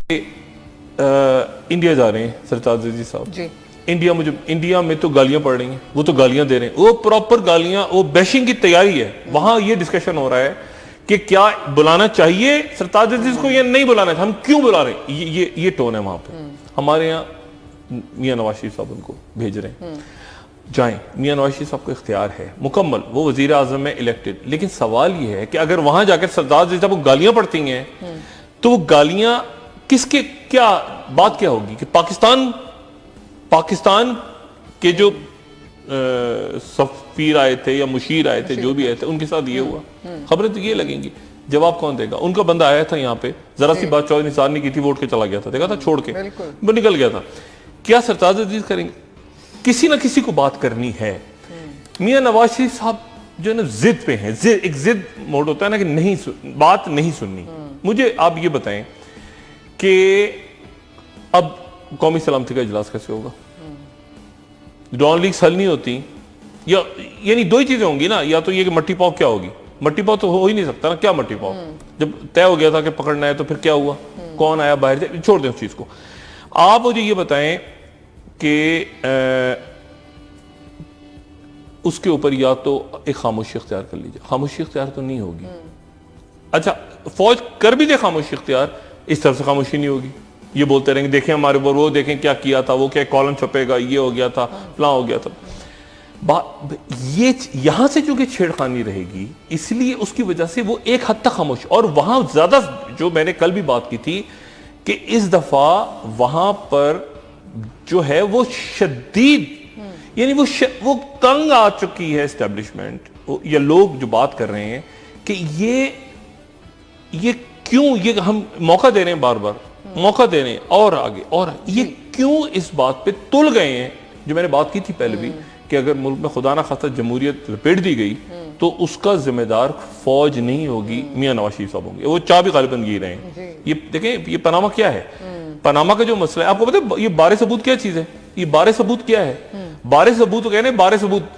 इंडिया जा रहे हैं सरताज जी साहब, इंडिया में तो गालियां पड़ रही हैं, वो तो गालियां दे रहे हैं, वो प्रॉपर गालियां, वो बैशिंग की तैयारी है। वहां ये डिस्कशन हो रहा है कि क्या बुलाना चाहिए सरताज अजीज को या नहीं बुलाना चाहिए, हम क्यों बुला रहे हैं, ये टोन है वहां पे। हमारे यहाँ मियां नवाज शरीफ साहब उनको भेज रहे हैं, जाएं। मियां नवाज शरीफ साहब को इख्तियार है मुकम्मल, वो वजीर आजम में इलेक्टेड, लेकिन सवाल ये है कि अगर वहां जाकर सरताज अजीज साहब को गालियां पड़ती हैं तो वो गालियां किसके क्या बात क्या होगी कि पाकिस्तान के जो सफीर आए थे या मुशीर आए थे, जो भी आए थे, उनके साथ ये हुआ, खबरें तो ये लगेंगी। जवाब कौन देगा? उनका बंदा आया था यहाँ पे, जरा सी बात चौधरी निसार ने की थी, वोट के चला गया था, देखा था, छोड़ के वो निकल गया था। क्या सरताज अजीज करेंगे? किसी ना किसी को बात करनी है। मियां नवाज शरीफ साहब जो है ना जिद पे हैं, एक जिद मोड होता है ना कि बात नहीं सुननी। मुझे आप ये बताएं कि अब कौमी सलामती का इजलास कैसे होगा? डॉन लीग्स हल नहीं होती, या यानी दो ही चीजें होंगी ना, या तो ये कि मट्टी पाव क्या होगी? मट्टी पाव तो हो ही नहीं सकता ना, क्या मट्टी पाव? जब तय हो गया था कि पकड़ना है तो फिर क्या हुआ? कौन आया बाहर से? छोड़ दें उस चीज को। आप मुझे ये बताएं कि उसके ऊपर या तो एक खामोशी इख्तियार कर लीजिए, खामोशी इख्तियार तो नहीं होगी। अच्छा, फौज कर भी दे खामोशी इख्तियार, इस तरफ से खामोशी नहीं होगी। ये बोलते रहेंगे देखें हमारे ऊपर, वो देखें क्या किया था, वो क्या कॉलम छपेगा, ये हो गया था, फलां हो गया था। ये यहां से चूंकि छेड़खानी रहेगी, इसलिए उसकी वजह से वो एक हद तक खामोश। और वहां ज्यादा, जो मैंने कल भी बात की थी कि इस दफा वहां पर जो है वो शदीद, यानी वो तंग आ चुकी है एस्टेब्लिशमेंट, या लोग जो बात कर रहे हैं कि ये क्यों, ये हम मौका दे रहे हैं, बार बार मौका दे रहे हैं, और आगे और ये क्यों इस बात पे तुल गए हैं? जो मैंने बात की थी पहले भी कि अगर मुल्क में खुदा ना खास्ता जमहूरियत लपेट दी गई तो उसका जिम्मेदार फौज नहीं होगी, मियां नवाज शरीफ साहब होंगे। वो चाह भी गालिबन गिर रहे हैं। ये देखें, ये पनामा क्या है? पनामा का जो मसला है, आपको पता है ये बारे सबूत क्या चीज है? ये बारे सबूत क्या है? बारे सबूत कहने, बारे सबूत,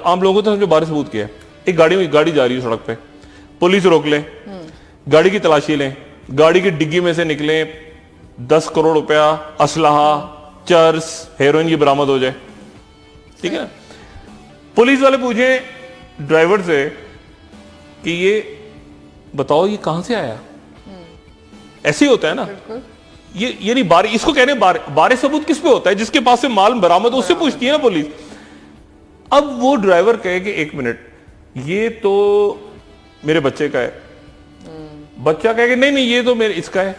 आम लोगों को समझो बारे सबूत क्या है? एक गाड़ी जा रही है सड़क पे, पुलिस रोक ले, गाड़ी की तलाशी लें, गाड़ी की डिग्गी में से निकले 10 करोड़ रुपया, असलहा, चर्स, हेरोइन की बरामद हो जाए, ठीक है? पुलिस वाले पूछे ड्राइवर से कि ये बताओ ये कहां से आया? ऐसे ही होता है ना ये नहीं बारे, इसको कहने बारे सबूत किस पे होता है? जिसके पास से माल बरामद, उससे पूछती है ना पुलिस। अब वो ड्राइवर कहे कि 1 मिनट, ये तो मेरे बच्चे का है, बच्चा कहे कि नहीं ये तो मेरे इसका है,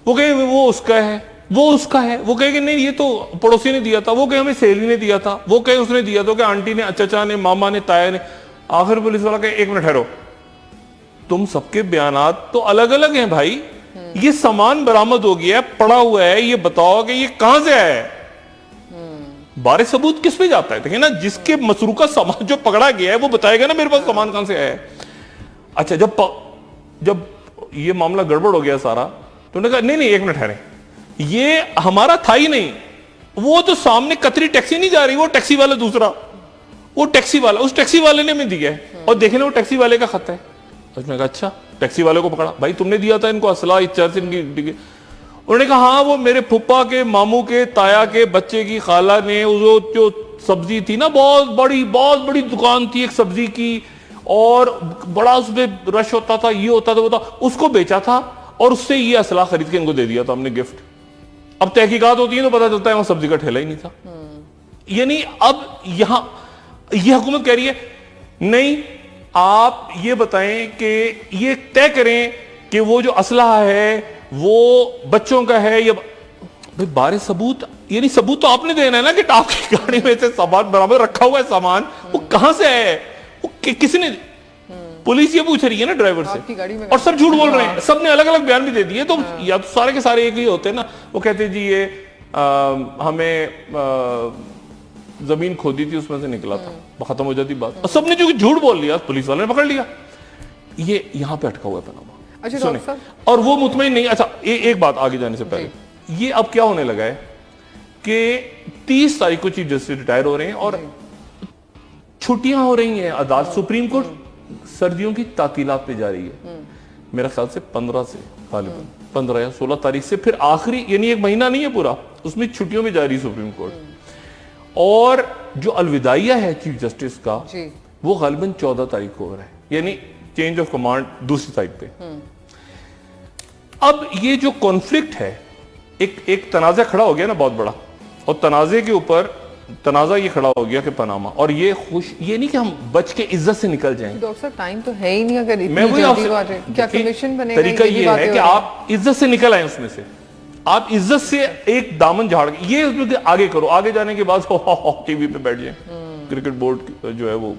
वो कहे वो उसका है, वो उसका है, वो कहे कि नहीं ये तो पड़ोसी ने दिया था, वो कहे हमें सहेली ने दिया था, वो कहे उसने दिया था, कि आंटी ने, चचा ने, मामा ने, ताया ने। आखिर पुलिस वाला कहे 1 मिनट ठहरो, तुम सबके बयानात तो अलग अलग हैं भाई, ये सामान बरामद हो गया है, पड़ा हुआ है, ये बताओ कि ये कहां से आया है? बारे सबूत किस पे जाता है? देखिए ना, जिसके मसरूका सामान जो पकड़ा गया है वो बताएगा ना मेरे पास सामान कहां से आया है। अच्छा, जब ये मामला गड़बड़ हो गया सारा, तो उन्होंने कहा नहीं 1 मिनट ठहरे, ये हमारा था ही नहीं, वो तो सामने कतरी टैक्सी नहीं जा रही, वो टैक्सी वाला दूसरा, वो टैक्सी वाला, उस टैक्सी वाले ने हमें दिया है, और देख ले वो टैक्सी वाले का खत है। उसने कहा अच्छा, टैक्सी वाले को पकड़ा, भाई तुमने दिया था इनको असला, चर्च इनकी। उन्होंने कहा हाँ, वो मेरे फुप्पा के, मामू के, ताया के बच्चे की खाला ने, वो जो सब्जी थी ना, बहुत बड़ी दुकान थी एक सब्जी की, और बड़ा उसमें रश होता था, ये होता था, वो था, उसको बेचा था, और उससे ये असला खरीद के इनको दे दिया था हमने गिफ्ट। अब तहकीकात होती है तो पता चलता है वहां सब्जी का ठेला ही नहीं था। यानी अब यहां ये हुकूमत कह रही है नहीं, आप ये बताएं कि ये तय करें कि वो जो असलहा है वो बच्चों का है या भाई बारे सबूत, यानी सबूत तो आपने देना है ना कि आपकी गाड़ी में से सामान बराबर रखा हुआ है, सामान वो कहां से है, वो किसने? पुलिस ये पूछ रही है ना ड्राइवर से, और सब झूठ बोल रहे हैं, सबने अलग अलग बयान भी दे दिए। तो या तो सारे के सारे एक ही होते हैं ना, वो कहते हैं जी ये हमें जमीन खोदी थी उसमें से निकला था, खत्म हो जाती बात। और सबने जो झूठ बोल लिया, पुलिस वाले ने पकड़ लिया। ये यहां पे अटका हुआ है पनामा। अच्छा सुने, और वो मुतमईन नहीं। अच्छा एक बात आगे जाने से पहले, ये अब क्या होने लगा है कि 30 तारीख को चीफ जस्टिस रिटायर हो रहे हैं और छुट्टियां हो रही हैं। अदालत सुप्रीम कोर्ट सर्दियों की तातीलात पे जा रही है, मेरा ख्याल से 15 से, गालिबन 15 या 16 तारीख से, फिर आखिरी, यानी 1 महीना नहीं है पूरा, उसमें छुट्टियों में जा रही है सुप्रीम कोर्ट। और जो अलविदाइया है चीफ जस्टिस का, वो गालिबन 14 तारीख को हो रहा है, यानी चेंज ऑफ कमांड दूसरी साइड पे। अब ये जो कॉन्फ्लिक्ट है, एक तनाजा खड़ा हो गया ना बहुत बड़ा, और तनाजे के ऊपर तनाजा ये खड़ा हो गया कि पनामा, और ये नहीं कि हम बच के इज्जत से निकल जाएंगे। डॉक्टर साहब टाइम तो है ही नहीं, अगर मैं वही क्या कमीशन बनेगा? तरीका ये है कि आप इज्जत से निकल आए उसमें से। आप इज्जत से एक दामन झाड़ के ये आगे करो, आगे जाने के बाद टीवी पे बैठ जाए। क्रिकेट बोर्ड जो है वो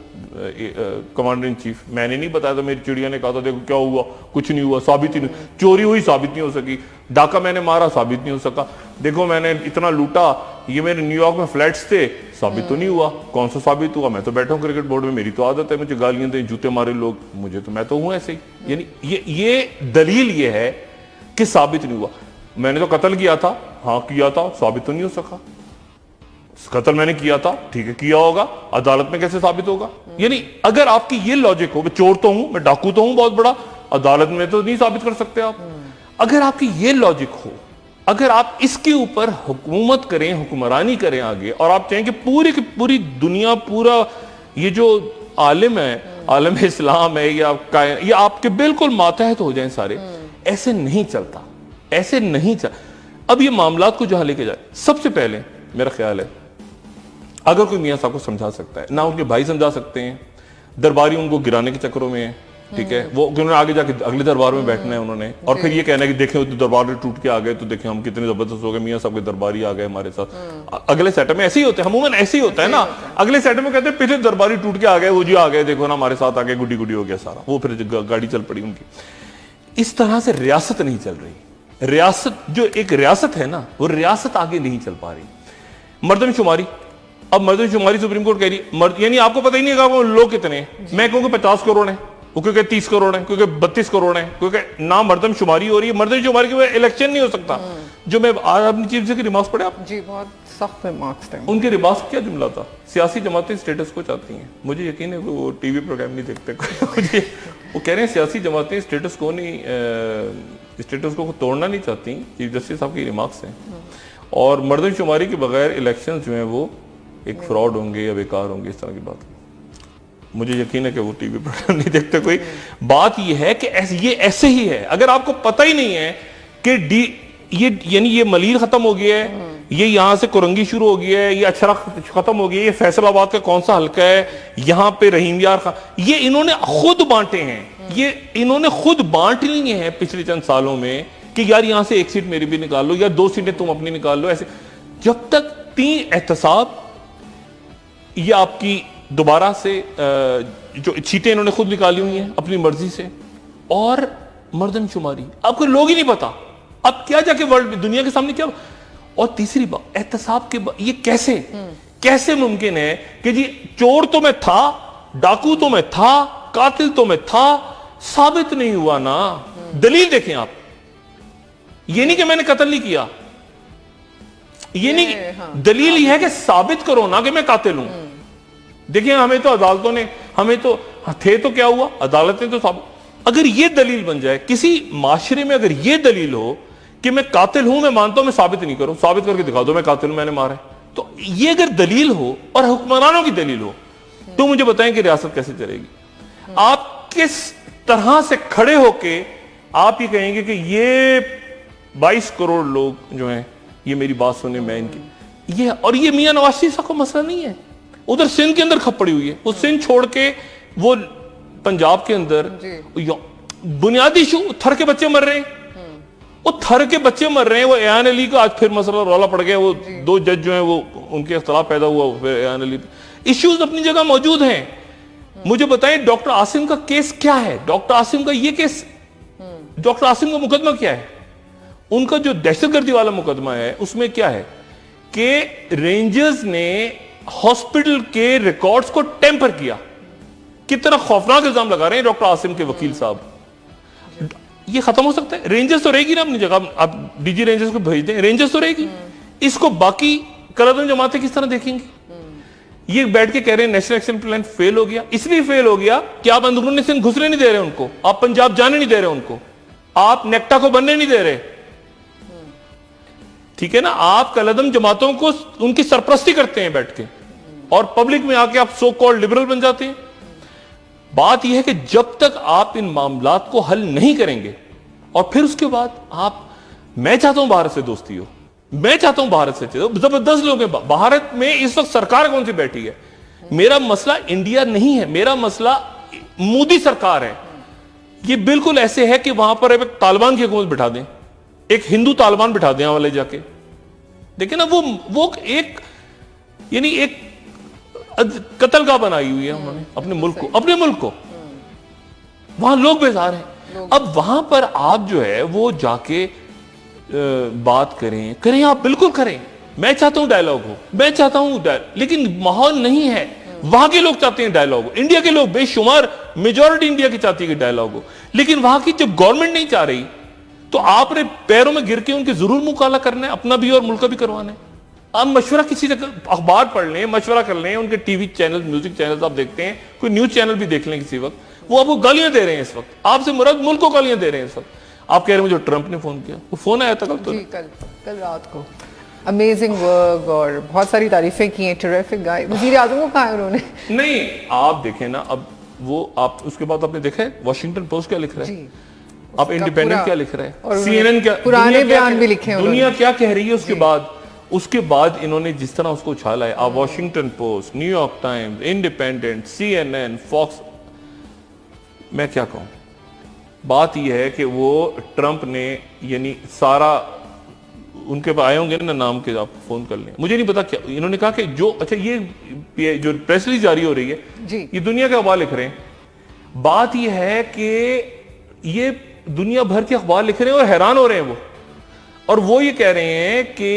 कमांडर इन चीफ, मैंने नहीं बताया था, मेरी चिड़िया ने कहा था देखो क्या हुआ, कुछ नहीं हुआ, साबित ही नहीं, चोरी हुई साबित नहीं हो सकी, डाका मैंने मारा साबित नहीं हो सका, देखो मैंने इतना लूटा, ये मेरे न्यूयॉर्क में फ्लैट्स थे, साबित तो नहीं हुआ। कौन सा साबित हुआ? मैं तो बैठा हूँ क्रिकेट बोर्ड में, मेरी तो आदत है, मुझे गालियां दे, जूते मारे लोग, मुझे तो, मैं तो हूं ऐसे ही। यानी ये दलील ये है कि साबित नहीं हुआ। मैंने तो कत्ल किया था, हाँ किया था, साबित तो नहीं हो सका। कत्ल मैंने किया था, ठीक है किया होगा, अदालत में कैसे साबित होगा? यानी अगर आपकी ये लॉजिक हो, मैं चोर तो हूं, मैं डाकू तो हूं बहुत बड़ा, अदालत में तो नहीं साबित कर सकते आप। अगर आपकी ये लॉजिक हो, अगर आप इसके ऊपर हुकूमत करें, हुक्मरानी करें आगे, और आप चाहें कि पूरी की पूरी दुनिया, पूरा ये जो आलिम है, आलम इस्लाम है, ये आपके बिल्कुल मातहत हो जाएं सारे, ऐसे नहीं चलता, ऐसे नहीं चल। अब ये मामलात को जहां लेके जाए, सबसे पहले मेरा ख्याल है अगर कोई मियां साहब को समझा सकता है, ना उनके भाई समझा सकते हैं, दरबारी उनको गिराने के चक्करों में है, ठीक है, वो उन्होंने आगे जाके अगले दरबार में बैठना है उन्होंने, और फिर ये कहना है कि देखें तो दरबार टूट के आ गए, तो देखें हम कितने जबरदस्त हो गए, मियां साहब के दरबारी आ गए हमारे साथ। अगले सेटअप में ऐसे ही होते हैं, अमूमन ऐसे ही होता है ना, अगले सेटअप में कहते हैं पिछले दरबारी टूट के आ गए, वो जी आ गए, देखो ना हमारे साथ आ गए, गुड्डी गुड्डी हो गया सारा, वो फिर गाड़ी चल पड़ी उनकी। इस तरह से रियासत नहीं चल रही। रियासत जो एक रियासत है ना, वो रियासत आगे नहीं चल पा रही। मर्दमशुमारी, अब मर्दमशुमारी सुप्रीम कोर्ट कह रही, यानी आपको पता ही नहीं होगा लोग कितने हैं। मैं कहूंगा 50 करोड़ है, वो क्योंकि 30 करोड़ है, क्योंकि 32 करोड़ है, क्योंकि ना मर्दमशुमारी हो रही है। मर्दमशुमारी के बाद इलेक्शन नहीं हो सकता। जो मैं आज अपनी चीफ से रिमार्क्स पढ़े आप जी, बहुत सख्त रिमार्क्स थे उनके। रिमार्क्स क्या जुमला था? सियासी जमातें स्टेटस को चाहती हैं। मुझे यकीन है वो टीवी प्रोग्राम नहीं देखते मुझे वो कह रहे हैं सियासी जमातें स्टेटस को नहीं, स्टेटस को तोड़ना नहीं चाहती। चीफ जस्टिस साहब की रिमार्क्स हैं। और मर्दमशुमारी के बगैर इलेक्शन जो हैं वो एक फ्रॉड होंगे या बेकार होंगे, इस तरह की बात। मुझे यकीन है कि वो टीवी प्रोग्राम नहीं देखते कोई। बात ये है कि ये ऐसे ही है। अगर आपको पता ही नहीं है कि ये यानी ये मलीर खत्म हो गया है, ये यहां से कुरंगी शुरू हो गया है, ये अछरा खत्म हो गया, ये फैसलाबाद का कौन सा हल्का है, यहां पे रहीम यार खान, ये इन्होंने खुद बांटे हैं, ये इन्होंने खुद बांट लिए हैं पिछले चंद सालों में कि यार यहां से एक सीट मेरी भी निकाल लो या 2 सीटें तुम अपनी निकाल लो। ऐसे जब तक 3 एहतसाब, ये आपकी दोबारा से जो सीटें इन्होंने खुद निकाली हुई हैं अपनी मर्जी से, और मर्दमशुमारी, आपको लोग ही नहीं पता अब क्या जाके वर्ल्ड दुनिया के सामने क्या। और तीसरी बात एहतसाब के ये कैसे मुमकिन है कि जी चोर तो मैं था, डाकू तो मैं था, कातिल तो मैं था, साबित नहीं हुआ ना। दलील देखें आप, ये नहीं कि मैंने कत्ल नहीं किया, ये नहीं, दलील ये है कि साबित करो ना कि मैं कातिल हूं। देखिए हमें तो अदालतों ने, हमें तो थे तो क्या हुआ, अदालत ने तो साबित। अगर ये दलील बन जाए किसी माशरे में, अगर ये दलील हो कि मैं कातिल हूं, मैं मानता हूं, मैं साबित नहीं करूं, साबित करके दिखा दो मैं कातिल हूं, मैंने मारा है, तो ये अगर दलील हो और हुक्मरानों की दलील हो, तो मुझे बताएं कि रियासत कैसे चलेगी। आप किस तरह से खड़े होके आप ये कहेंगे कि ये 22 करोड़ लोग जो हैं ये मेरी बात सुने, मैं इनकी ये, और ये मियां नवाज शरीफ साहब का मसला नहीं है। उधर सिंध के अंदर खप पड़ी हुई है, वो सिंध छोड़ के वो पंजाब के अंदर बुनियादी इशू, थर के बच्चे मर रहे हैं, वो थर के बच्चे मर रहे हैं। वो एयान अली का आज फिर मसला रौला पड़ गया, वो 2 जज जो हैं वो उनके इख्तलाफ पैदा हुआ, फिर एयान अली इश्यूज अपनी जगह मौजूद हैं। मुझे बताएं डॉक्टर आसिम का केस क्या है, डॉक्टर आसिम का ये केस, डॉक्टर आसिम का मुकदमा क्या है, उनका जो दहशतगर्दी वाला मुकदमा है उसमें क्या है कि रेंजर्स ने हॉस्पिटल के रिकॉर्ड्स को टेम्पर किया। कितना खौफनाक इल्जाम लगा रहे हैं डॉक्टर आसिम के वकील साहब। ये खत्म हो सकता है? रेंजर्स तो रहेगी ना अपनी जगह, आप डीजी रेंजर्स को भेज दें, रेंजर्स तो रहेगी। इसको बाकी कलदम जमातें किस तरह देखेंगी? ये बैठ के कह रहे हैं नेशनल एक्शन प्लान फेल हो गया। इसलिए फेल हो गया कि आप अंदरूनी सिंध घुसने नहीं दे रहे उनको, आप पंजाब जाने नहीं दे रहे उनको, आप नेक्टा को बनने नहीं दे रहे, ठीक है ना। आप कलदम जमातों को उनकी सरपरस्ती करते हैं बैठ के, और पब्लिक में आके आप सो कॉल्ड लिबरल बन जाते हैं। बात यह है कि जब तक आप इन मामलात को हल नहीं करेंगे, और फिर उसके बाद आप, मैं चाहता हूं भारत से दोस्ती हो, मैं चाहता हूं भारत से जबरदस्त लोग हैं। भारत में इस वक्त सरकार कौन सी बैठी है? मेरा मसला इंडिया नहीं है, मेरा मसला मोदी सरकार है। ये बिल्कुल ऐसे है कि वहां पर एक तालिबान की हुकूमत बिठा दें, एक हिंदू तालिबान बिठा दें वाले जाके, देखिए ना वो एक यानी एक कत्ल का बनाई हुई है उन्होंने अपने मुल्क को वहां लोग बेजार हैं। अब वहां पर आप जो है वो जाके बात करें आप बिल्कुल करें, मैं चाहता हूं डायलॉग हो, मैं चाहता हूं लेकिन माहौल नहीं है। वहां के लोग चाहते हैं डायलॉग हो, इंडिया के लोग बेशुमार मेजॉरिटी इंडिया की चाहती है कि डायलॉग हो, लेकिन वहां की जब गवर्नमेंट नहीं चाह रही तो आपने पैरों में गिर के उनके जरूर मुंह काला करना है, अपना भी और मुल्क का भी करवाना है। आप मशवरा किसी से अखबार पढ़ लें, मशवरा कर लें, उनके टीवी चैनल म्यूजिक चैनल आप देखते हैं, कोई न्यूज चैनल भी देख लें किसी वक्त, वो आपको गालियां दे रहे हैं इस वक्त, आपसे मुराद मुल्क को गालियां दे रहे हैं इस वक्त। आप कह रहे हैं मुझे ट्रंप ने फोन किया, वो फोन आया था कल तो कल रात को। अमेजिंग वर्क और बहुत सारी तारीफें की हैं, टेरिफिक गाय। वज़ीर आज़म को कहा है उन्होंने? नहीं, आप देखें ना, अब वो आप उसके बाद आपने देखा है वॉशिंगटन पोस्ट क्या लिख रहा है, आप इंडिपेंडेंट क्या लिख रहा है, CNN क्या, पुराने बयान भी लिखे हैं, दुनिया क्या कह रही है उसके बाद इन्होंने जिस तरह उसको उछाला है, आप Washington Post, New York Times, Independent, CNN, Fox, मैं क्या कहूं। बात यह है कि वो ट्रंप ने यानी सारा उनके पास आए होंगे ना नाम के, आप फोन कर लें, मुझे नहीं पता क्या इन्होंने कहा कि जो अच्छा ये जो प्रेस रिलीज जारी हो रही है जी, ये दुनिया के अखबार लिख रहे हैं। बात यह है कि ये दुनिया भर के अखबार लिख रहे हैं और हैरान हो रहे हैं और वो ये कह रहे हैं कि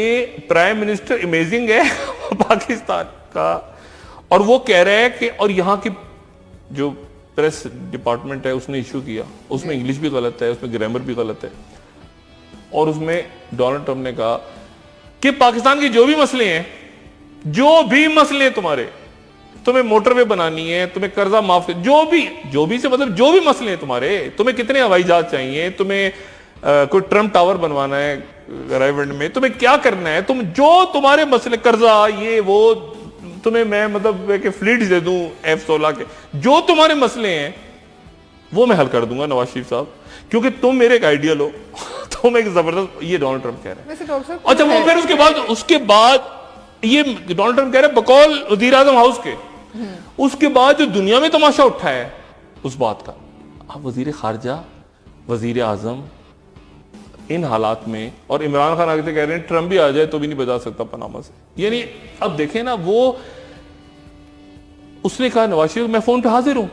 प्राइम मिनिस्टर अमेजिंग है पाकिस्तान का, और वो कह रहे हैं कि और यहां की जो प्रेस डिपार्टमेंट है उसने इशू किया, उसमें इंग्लिश भी गलत है, उसमें ग्रामर भी गलत है, और उसमें डोनाल्ड ट्रंप ने कहा कि पाकिस्तान के जो भी मसले तुम्हारे, तुम्हें मोटरवे बनानी है, तुम्हें कर्जा माफ, जो भी से मतलब जो भी मसले हैं तुम्हारे, तुम्हें कितने हवाई जहाज चाहिए, तुम्हें कोई ट्रम्प टावर बनवाना है रायवंड में, तुम्हें क्या करना है, तुम जो तुम्हारे मसले, कर्जा ये वो, तुम्हें मैं मतलब कि फ्लीट्स दे दूं F-16 के, जो तुम्हारे मसले हैं वो मैं हल कर दूंगा नवाज शरीफ साहब, क्योंकि तुम मेरे एक आइडियल हो तुम एक जबरदस्त, ये डोनाल्ड ट्रंप कह रहे हैं। अच्छा, वो फिर उसके बाद ये डोनाल्ड ट्रंप कह रहे हैं बकौल वजीर आजम हाउस के, उसके बाद जो दुनिया में तमाशा उठा है उस बात का, आप वजीर खारजा, वजीर आजम इन हालात में, और इमरान खान आगे कह रहे हैं ट्रंप भी आ जाए तो भी नहीं बचा सकता पनामा से। यानी अब देखें ना, वो उसने कहा नवाज शरीफ मैं फोन पे हाजिर हूं,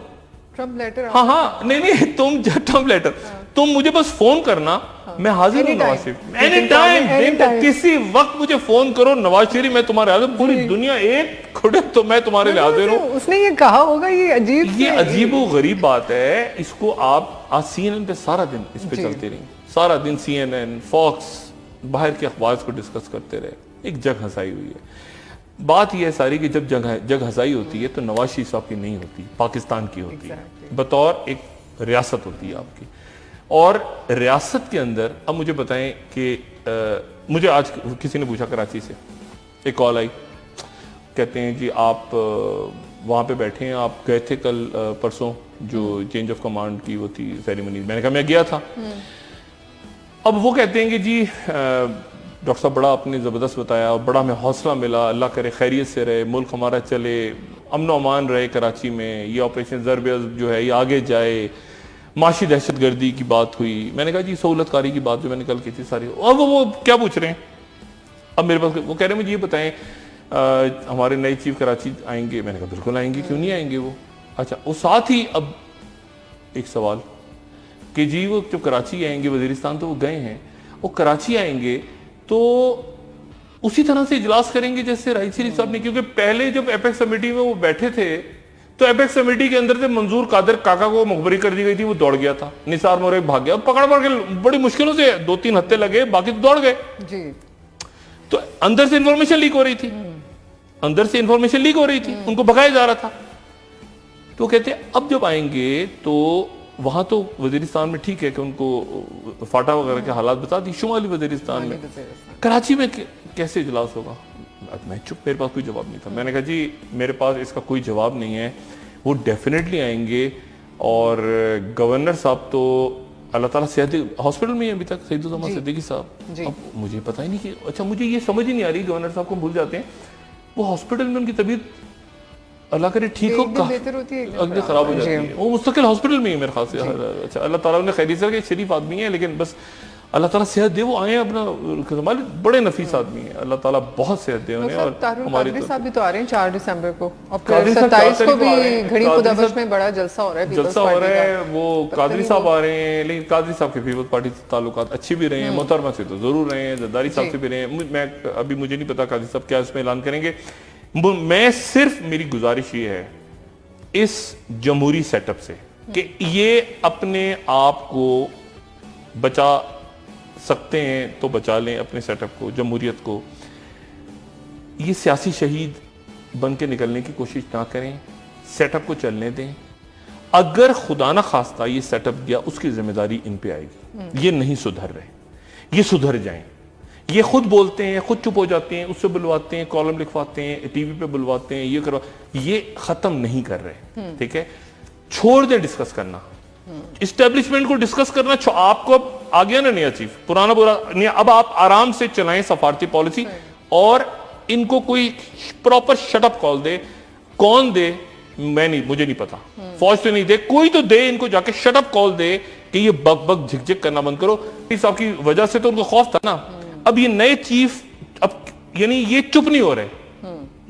ट्रंप लेटर, हाँ नहीं तुम ट्रंप लेटर, तुम मुझे बस फोन करना, मैं हाजिर हूं नवाज शरीफ, एनी टाइम, किसी वक्त मुझे फोन करो नवाज शरीफ, मैं तुम्हारे हाजिर, पूरी दुनिया एक खुड़े तो मैं तुम्हारे लिए हाजिर हूं। उसने ये कहा होगा, ये अजीब व गरीब बात है। इसको आप आज CNN पे सारा दिन इस पे चलते रहिए, सारा दिन CNN, फॉक्स, बाहर के अखबार को डिस्कस करते रहे, एक जग हंसाई हुई है। बात यह है सारी कि जब जग हंसाई होती है तो नवाज शरीफ साहब की नहीं होती, पाकिस्तान की होती है, बतौर एक रियासत होती है आपकी। और रियासत के अंदर अब मुझे बताएं कि मुझे आज किसी ने पूछा, कराची से एक कॉल आई, कहते हैं जी आप वहाँ पे बैठे हैं, आप गए थे कल परसों जो चेंज ऑफ कमांड की वो थी सेरेमनी, मैंने कहा मैं गया था। अब वो कहते हैं कि जी डॉक्टर साहब बड़ा आपने ज़बरदस्त बताया और बड़ा हमें हौसला मिला, अल्लाह करे खैरियत से रहे, मुल्क हमारा चले, अमन व अमान रहे कराची में, ये ऑपरेशन ज़रब जो है ये आगे जाए, माशी दहशतगर्दी की बात हुई। मैंने कहा जी सहूलतकारी की बात जो मैंने कल की थी सारी। अब वो क्या पूछ रहे हैं, अब मेरे पास वो कह रहे हैं मुझे ये बताएं हमारे नए चीफ कराची आएंगे। मैंने कहा बिल्कुल आएंगे, क्यों नहीं आएंगे वो। अच्छा, वो साथ ही अब एक सवाल कि जी वो जब कराची आएंगे, वजीरिस्तान तो वो गए हैं, वो कराची आएंगे तो उसी तरह से इजलास करेंगे जैसे राइट शरीफ साहब ने, क्योंकि पहले जब एपेक्स कमेटी में वो बैठे थे तो एपेक्स कमेटी के अंदर से मंजूर कादर काका को मुखबरी कर दी गई थी, वो दौड़ गया था, निसार मोरे भाग गया, पकड़ के बड़ी मुश्किलों से 2-3 हफ्ते लगे, बाकी तो दौड़ गए जी। तो अंदर से इंफॉर्मेशन लीक हो रही थी, उनको भगाया जा रहा था। तो कहते अब जब आएंगे तो वहां तो वजीरिस्तान में ठीक है कि उनको फाटा वगैरह के हालात बता दी, शुमाली वजीरिस्तान में, कराची में कैसे इजलास होगा। मैं चुप, मेरे पास कोई जवाब नहीं था। मैंने कहा जी मेरे पास इसका कोई जवाब नहीं है, वो डेफिनेटली आएंगे। और गवर्नर साहब तो अल्लाह ताला सेहत हॉस्पिटल में अभी तक, सईदुज़्ज़मान सिद्दीकी साहब, अब मुझे पता ही नहीं कि, अच्छा मुझे ये समझ ही नहीं आ रही, गवर्नर साहब को भूल जाते हैं, वो हॉस्पिटल में उनकी तबीयत अल्लाह करे ठीक हो, अगले खराब हो जाती है, वो मुस्तकिल हॉस्पिटल में ही मेरे ख्याल से। अच्छा, अल्लाह ताला उन्हें खैरियत से, शरीफ आदमी है, लेकिन बस अल्लाह ताला सेहत दे, वो आए अपना, हमारे बड़े नफीस आदमी हैं, अल्लाह ताला बहुत सेहत दे उन्हें। और हमारे साहब भी तो आ रहे हैं 4 दिसंबर को, और 27 को भी घड़ी खुदाबख्श में बड़ा जलसा हो रहा है, जलसा हो रहा है। वो कादरी साहब आ रहे हैं, लेकिन कादरी साहब के पीपल्स पार्टी से ताल्लुकात अच्छे भी रहे हैं, मोहतरमा से तो जरूर रहे हैं, जरदारी साहब से भी रहे हैं। मैं अभी मुझे नहीं पता कादरी साहब क्या इसमें ऐलान करेंगे। मैं सिर्फ, मेरी गुजारिश ये है इस जमहूरी सेटअप से कि ये अपने आप को बचा सकते हैं तो बचा लें, अपने सेटअप को, जमहूरियत को। ये सियासी शहीद बन के निकलने की कोशिश ना करें, सेटअप को चलने दें। अगर खुदा ना खास्ता ये सेटअप गया, उसकी जिम्मेदारी इन पे आएगी। ये नहीं सुधर रहे, ये सुधर जाएं। ये खुद बोलते हैं, खुद चुप हो जाते हैं, उससे बुलवाते हैं, कॉलम लिखवाते हैं, टीवी पे बुलवाते हैं, ये करवा, ये खत्म नहीं कर रहे। ठीक है, छोड़ दें डिस्कस करना, इस्टेब्लिशमेंट को डिस्कस करना। आपको अब आ गया ना नया चीफ, पुराना बुरा नहीं। अब आप आराम से चलाएं सफारती पॉलिसी, और इनको कोई प्रॉपर शटअप कॉल दे। कौन दे मैं नहीं, मुझे नहीं पता, फौज तो नहीं दे, कोई तो दे इनको जाके शटअप कॉल दे कि ये बक बक झिकझिक करना बंद करो। इस आपकी वजह से तो उनको खौफ था ना। अब ये नए चीफ, अब यानी ये चुप नहीं हो रहे,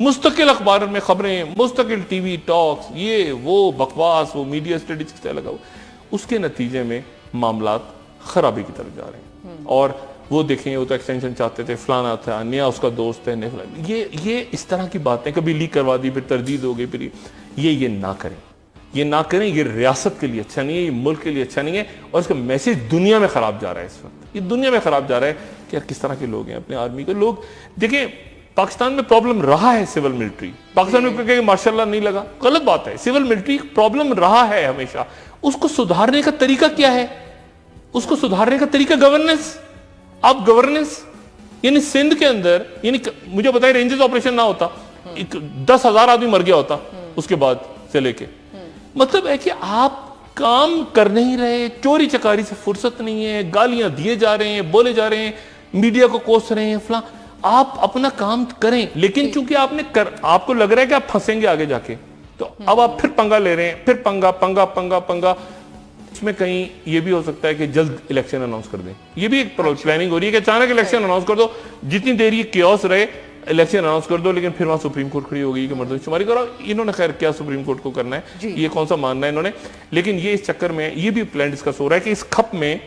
मुस्तकिल अखबार में खबरें, मुस्तकिल टीवी टॉक्स, ये वो बकवास, वो मीडिया स्टडीज लगा हुआ, उसके नतीजे में मामलात खराबी की तरफ जा रहे हैं। और वो देखें, वो तो एक्सटेंशन चाहते थे, फलाना था, नया उसका दोस्त है, ये इस तरह की बातें कभी लीक करवा दी, फिर तरदीद हो गई, फिर ये ना करें, ये ना करें। ये रियासत के लिए अच्छा नहीं है, ये मुल्क के लिए अच्छा नहीं है, और इसका मैसेज दुनिया में खराब जा रहा है। इस वक्त ये दुनिया में खराब जा रहा है कि यार किस तरह के लोग हैं अपने आर्मी के लोग। देखिए, पाकिस्तान में प्रॉब्लम रहा है सिविल मिलिट्री, पाकिस्तान में मार्शाल्लाह नहीं लगा, गलत बात है। सिविल मिलिट्री प्रॉब्लम रहा है हमेशा। उसको सुधारने का तरीका क्या है? उसको सुधारने का तरीका गवर्नेंस। अब गवर्नेंस यानी सिंध के अंदर, यानी मुझे बताइए, रेंजेस ऑपरेशन ना होता, 10,000 आदमी मर गया होता उसके बाद से लेके। मतलब है कि आप काम कर नहीं रहे, चोरी चकारी से फुर्सत नहीं है, गालियां दिए जा रहे हैं, बोले जा रहे हैं, मीडिया को कोस रहे हैं, फला। आप अपना काम करें, लेकिन चूंकि आपको लग रहा है कि आप फंसेंगे आगे जाके, तो अब आप फिर पंगा ले रहे हैं, फिर पंगा पंगा पंगा पंगा। इसमें कहीं ये भी हो सकता है कि जल्द इलेक्शन अनाउंस कर दें। ये भी एक प्लानिंग हो रही है कि अचानक इलेक्शन अनाउंस कर दो, जितनी देर ये कियोस रहे इलेक्शन अनाउंस कर दो, लेकिन फिर वहां सुप्रीम कोर्ट खड़ी हो गई कि मर्दमशुमारी करो। इन्होंने खैर क्या सुप्रीम कोर्ट को करना है, ये कौन सा मानना है इन्होंने, लेकिन ये इस चक्कर में ये भी प्लान डिस्कस हो रहा है कि इस खप में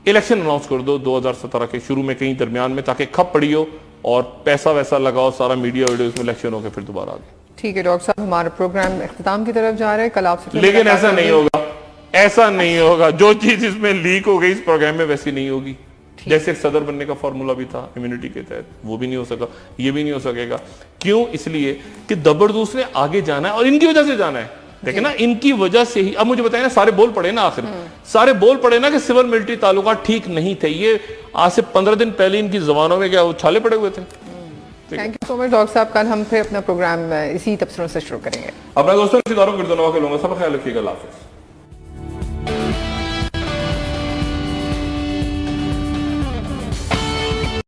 इलेक्शन अनाउंस कर दो 2017 के शुरू में, कहीं दरमियान में, ताकि खप पड़ी हो और पैसा वैसा लगाओ, सारा मीडिया वीडियो में इलेक्शन होकर फिर दोबारा आ गए। ठीक है डॉक्टर साहब, हमारा प्रोग्राम इख्तिताम की तरफ जा रहा है। कल आपसे लेकिन ऐसा नहीं होगा, ऐसा नहीं होगा। जो चीज इसमें लीक हो गई इस प्रोग्राम में, वैसी नहीं होगी। जैसे सदर बनने का फॉर्मूला भी था इम्यूनिटी के तहत, वो भी नहीं हो सका, ये भी नहीं हो सकेगा। क्यों? इसलिए कि जबरदस्त ने आगे जाना है, और इनकी वजह से जाना है। देखे ना, इनकी वजह से ही। अब मुझे बताए ना, सारे बोल पड़े ना, आखिर सारे बोल पड़े ना कि सिविल मिलिट्री ताल्लुकात ठीक नहीं थे। ये आज से 15 दिन पहले इनकी जबानों में क्या उछाले पड़े हुए थे। Thank you so much doctor साहब। कल हम फिर अपना प्रोग्राम इसी तबसरों से शुरू करेंगे। अपना दोस्तों, रिश्तेदारों, गिरदोनवा के लोगों, सब ख्याल रखिएगा। अल्लाह हाफिज़।